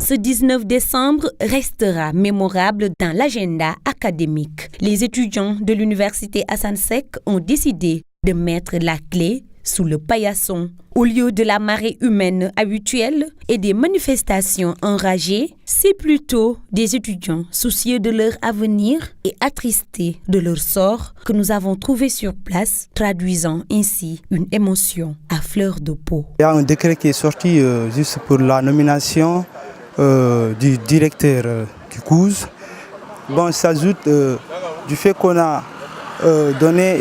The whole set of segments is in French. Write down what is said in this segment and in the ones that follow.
Ce 19 décembre restera mémorable dans l'agenda académique. Les étudiants de l'université Assane Seck ont décidé de mettre la clé sous le paillasson. Au lieu de la marée humaine habituelle et des manifestations enragées, c'est plutôt des étudiants soucieux de leur avenir et attristés de leur sort que nous avons trouvé sur place, traduisant ainsi une émotion à fleur de peau. Il y a un décret qui est sorti juste pour la nomination du directeur du COUS. Bon, ça s'ajoute du fait qu'on a donné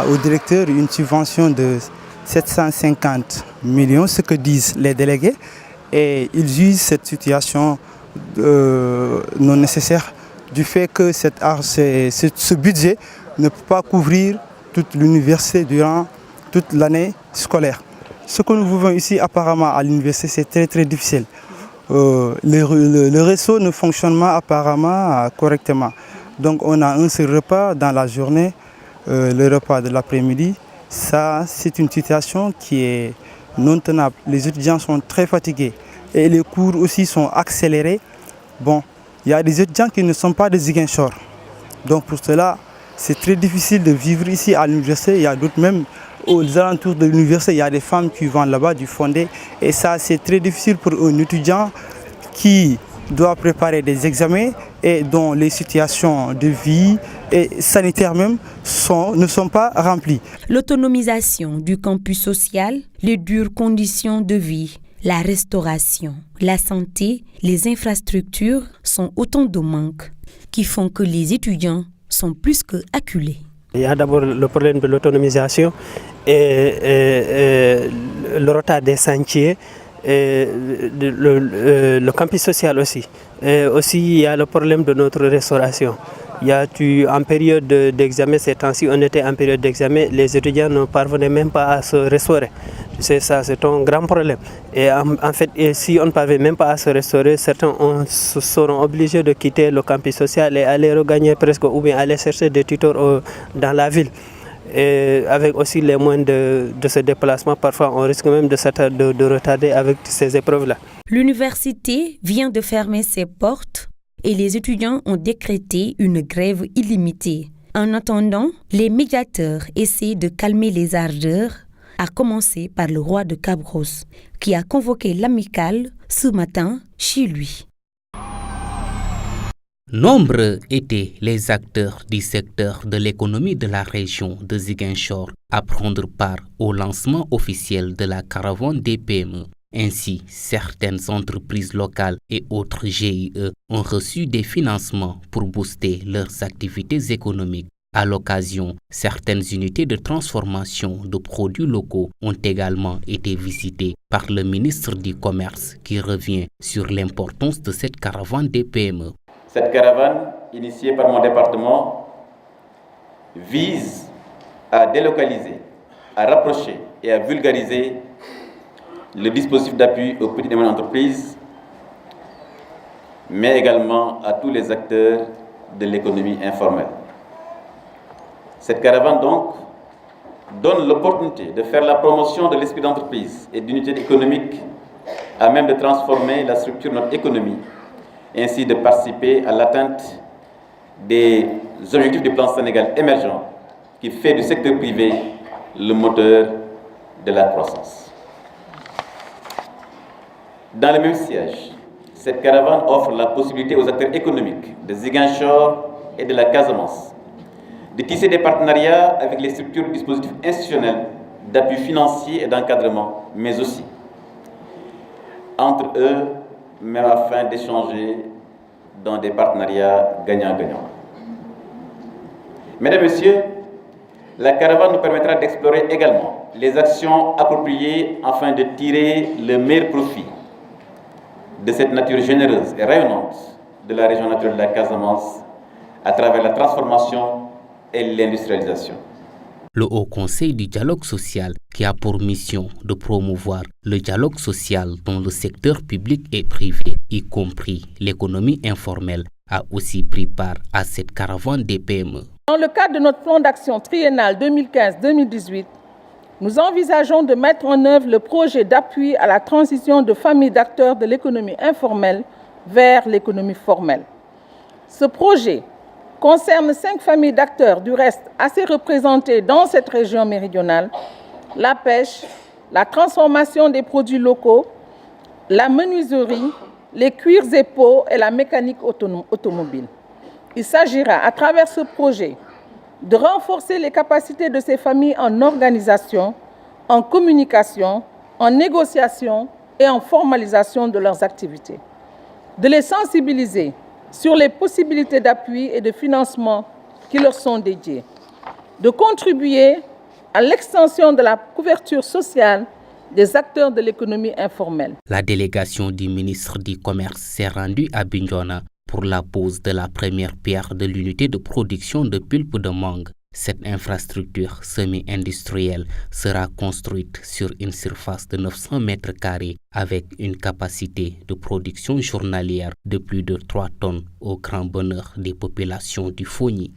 au directeur une subvention de 750 millions, ce que disent les délégués, et ils jugent cette situation non nécessaire du fait que ce budget ne peut pas couvrir toute l'université durant toute l'année scolaire. Ce que nous vivons ici apparemment à l'université, c'est très difficile. Le réseau ne fonctionne pas apparemment correctement. Donc on a un seul repas dans la journée, le repas de l'après-midi. Ça, c'est une situation qui est non tenable. Les étudiants sont très fatigués et les cours aussi sont accélérés. Bon, il y a des étudiants qui ne sont pas des Ziguinchor. Donc pour cela, c'est très difficile de vivre ici à l'université. Il y a d'autres même aux alentours de l'université, il y a des femmes qui vendent là-bas du fondé. Et ça, c'est très difficile pour un étudiant qui doit préparer des examens et dont les situations de vie et sanitaires même ne sont pas remplies. L'autonomisation du campus social, les dures conditions de vie, la restauration, la santé, les infrastructures sont autant de manques qui font que les étudiants sont plus que acculés. Il y a d'abord le problème de l'autonomisation et le retard des sentiers. Et le campus social aussi. Et aussi, il y a le problème de notre restauration. En période d'examen, ces temps-ci, on était en période d'examen, les étudiants ne parvenaient même pas à se restaurer. C'est ça, c'est un grand problème. Et en fait, si on ne parvient même pas à se restaurer, certains seront obligés de quitter le campus social et aller regagner presque, ou bien aller chercher des tuteurs dans la ville. Et avec aussi les moyens de ce déplacement, parfois on risque même de retarder avec ces épreuves-là. L'université vient de fermer ses portes et les étudiants ont décrété une grève illimitée. En attendant, les médiateurs essaient de calmer les ardeurs, à commencer par le roi de Cabros, qui a convoqué l'amicale ce matin chez lui. Nombreux étaient les acteurs du secteur de l'économie de la région de Ziguinchor à prendre part au lancement officiel de la caravane des PME. Ainsi, certaines entreprises locales et autres GIE ont reçu des financements pour booster leurs activités économiques. À l'occasion, certaines unités de transformation de produits locaux ont également été visitées par le ministre du Commerce qui revient sur l'importance de cette caravane des PME. Cette caravane, initiée par mon département, vise à délocaliser, à rapprocher et à vulgariser le dispositif d'appui aux petites et moyennes entreprises, mais également à tous les acteurs de l'économie informelle. Cette caravane, donc, donne l'opportunité de faire la promotion de l'esprit d'entreprise et d'unité économique à même de transformer la structure de notre économie, et ainsi de participer à l'atteinte des objectifs du plan Sénégal émergent qui fait du secteur privé le moteur de la croissance. Dans le même siège, cette caravane offre la possibilité aux acteurs économiques de Ziguinchor et de la Casamance de tisser des partenariats avec les structures du dispositif institutionnel d'appui financier et d'encadrement, mais aussi entre eux, mais afin d'échanger dans des partenariats gagnant-gagnant. Mesdames et Messieurs, la caravane nous permettra d'explorer également les actions appropriées afin de tirer le meilleur profit de cette nature généreuse et rayonnante de la région naturelle de la Casamance à travers la transformation et l'industrialisation. Le Haut Conseil du dialogue social, qui a pour mission de promouvoir le dialogue social dans le secteur public et privé, y compris l'économie informelle, a aussi pris part à cette caravane des PME. Dans le cadre de notre plan d'action triennal 2015-2018, nous envisageons de mettre en œuvre le projet d'appui à la transition de familles d'acteurs de l'économie informelle vers l'économie formelle. Ce projet concerne 5 familles d'acteurs, du reste assez représentées dans cette région méridionale: la pêche, la transformation des produits locaux, la menuiserie, les cuirs et peaux et la mécanique automobile. Il s'agira, à travers ce projet, de renforcer les capacités de ces familles en organisation, en communication, en négociation et en formalisation de leurs activités. De les sensibiliser sur les possibilités d'appui et de financement qui leur sont dédiées. De contribuer à l'extension de la couverture sociale des acteurs de l'économie informelle. La délégation du ministre du Commerce s'est rendue à Bignona pour la pose de la première pierre de l'unité de production de pulpe de mangue. Cette infrastructure semi-industrielle sera construite sur une surface de 900 mètres carrés avec une capacité de production journalière de plus de 3 tonnes au grand bonheur des populations du Fogny.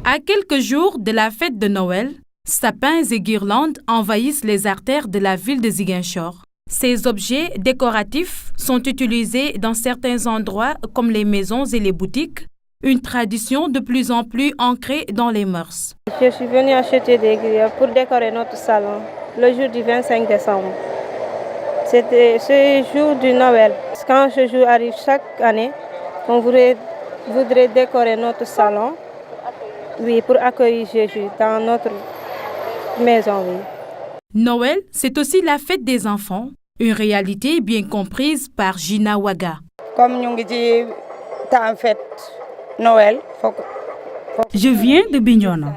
À quelques jours de la fête de Noël, sapins et guirlandes envahissent les artères de la ville de Ziguinchor. Ces objets décoratifs sont utilisés dans certains endroits comme les maisons et les boutiques, une tradition de plus en plus ancrée dans les mœurs. Je suis venue acheter des grillades pour décorer notre salon le jour du 25 décembre. C'était ce jour du Noël. Quand ce jour arrive chaque année, on voudrait décorer notre salon, oui, pour accueillir Jésus dans notre maison. Oui. Noël, c'est aussi la fête des enfants, une réalité bien comprise par Gina Waga. Comme nous dit en fête Noël, je viens de Bignona.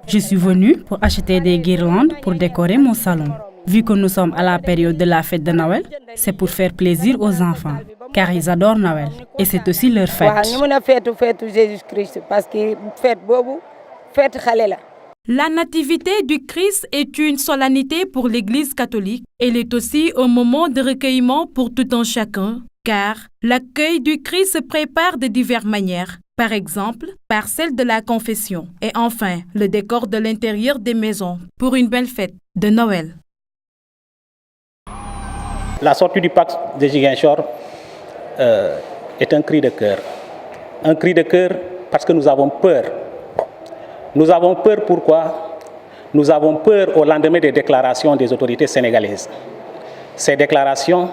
Je suis venue pour acheter des guirlandes pour décorer mon salon. Vu que nous sommes à la période de la fête de Noël, c'est pour faire plaisir aux enfants, car ils adorent Noël et c'est aussi leur fête. La nativité du Christ est une solennité pour l'Église catholique. Elle est aussi un moment de recueillement pour tout un chacun, car l'accueil du Christ se prépare de diverses manières. Par exemple, par celle de la confession. Et enfin, le décor de l'intérieur des maisons pour une belle fête de Noël. La sortie du parc de Ziguinchor est un cri de cœur. Un cri de cœur parce que nous avons peur. Nous avons peur pourquoi? Nous avons peur au lendemain des déclarations des autorités sénégalaises. Ces déclarations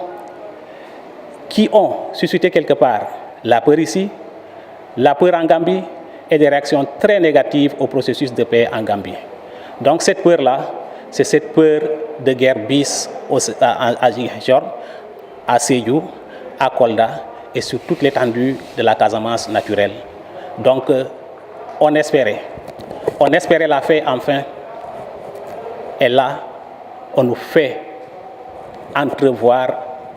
qui ont suscité quelque part la peur ici, la peur en Gambie et des réactions très négatives au processus de paix en Gambie. Donc cette peur-là, c'est cette peur de guerre bis à Ziguinchor, à Sédhiou, à Kolda et sur toute l'étendue de la Casamance naturelle. Donc on espérait la paix enfin, et là on nous fait entrevoir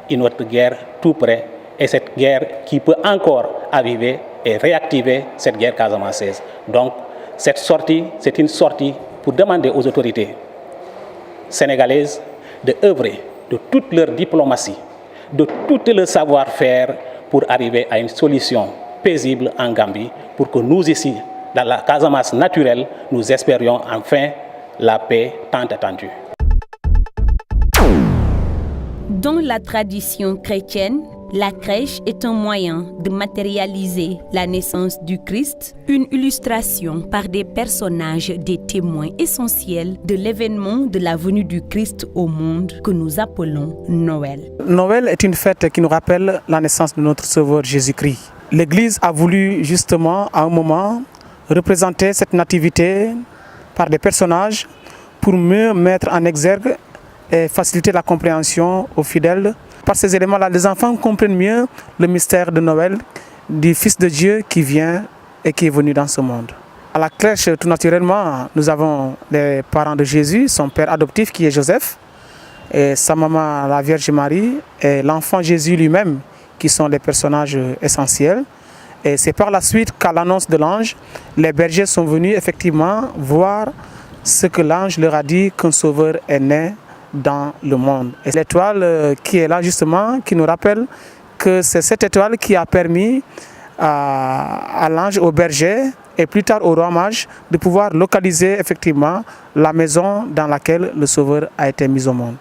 une autre guerre tout près, et cette guerre qui peut encore aviver et réactiver cette guerre casamançaise. Donc cette sortie, c'est une sortie pour demander aux autorités sénégalaises de œuvrer de toute leur diplomatie, de tout leur savoir-faire pour arriver à une solution paisible en Gambie, pour que nous ici, dans la Casamance naturelle, nous espérions enfin la paix tant attendue. Dans la tradition chrétienne, la crèche est un moyen de matérialiser la naissance du Christ, une illustration par des personnages, des témoins essentiels de l'événement de la venue du Christ au monde que nous appelons Noël. Noël est une fête qui nous rappelle la naissance de notre Sauveur Jésus-Christ. L'Église a voulu justement à un moment représenter cette nativité par des personnages pour mieux mettre en exergue et faciliter la compréhension aux fidèles. Par ces éléments-là, les enfants comprennent mieux le mystère de Noël, du Fils de Dieu qui vient et qui est venu dans ce monde. À la crèche, tout naturellement, nous avons les parents de Jésus, son père adoptif qui est Joseph, et sa maman, la Vierge Marie, et l'enfant Jésus lui-même, qui sont les personnages essentiels. Et c'est par la suite qu'à l'annonce de l'ange, les bergers sont venus effectivement voir ce que l'ange leur a dit, qu'un sauveur est né dans le monde. Et l'étoile qui est là justement, qui nous rappelle que c'est cette étoile qui a permis à l'ange, au berger et plus tard au roi mage de pouvoir localiser effectivement la maison dans laquelle le Sauveur a été mis au monde.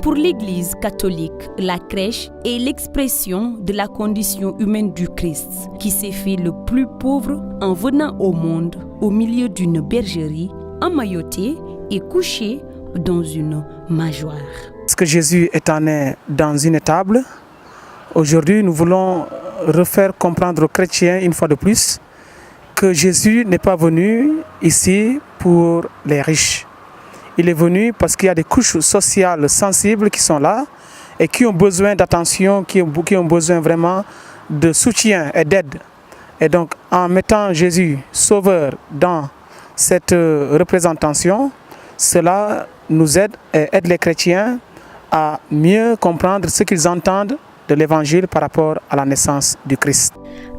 Pour l'Église catholique, la crèche est l'expression de la condition humaine du Christ, qui s'est fait le plus pauvre en venant au monde au milieu d'une bergerie, emmailloté et couché dans une mangeoire. Parce que Jésus étant né dans une étable, aujourd'hui nous voulons refaire comprendre aux chrétiens une fois de plus que Jésus n'est pas venu ici pour les riches. Il est venu parce qu'il y a des couches sociales sensibles qui sont là et qui ont besoin d'attention, qui ont besoin vraiment de soutien et d'aide. Et donc en mettant Jésus sauveur dans cette représentation, cela nous aide et aide les chrétiens à mieux comprendre ce qu'ils entendent de l'évangile par rapport à la naissance du Christ.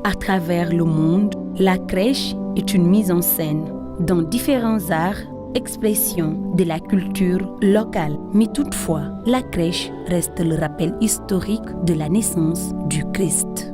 À travers le monde, la crèche est une mise en scène dans différents arts, expression de la culture locale. Mais toutefois, la crèche reste le rappel historique de la naissance du Christ.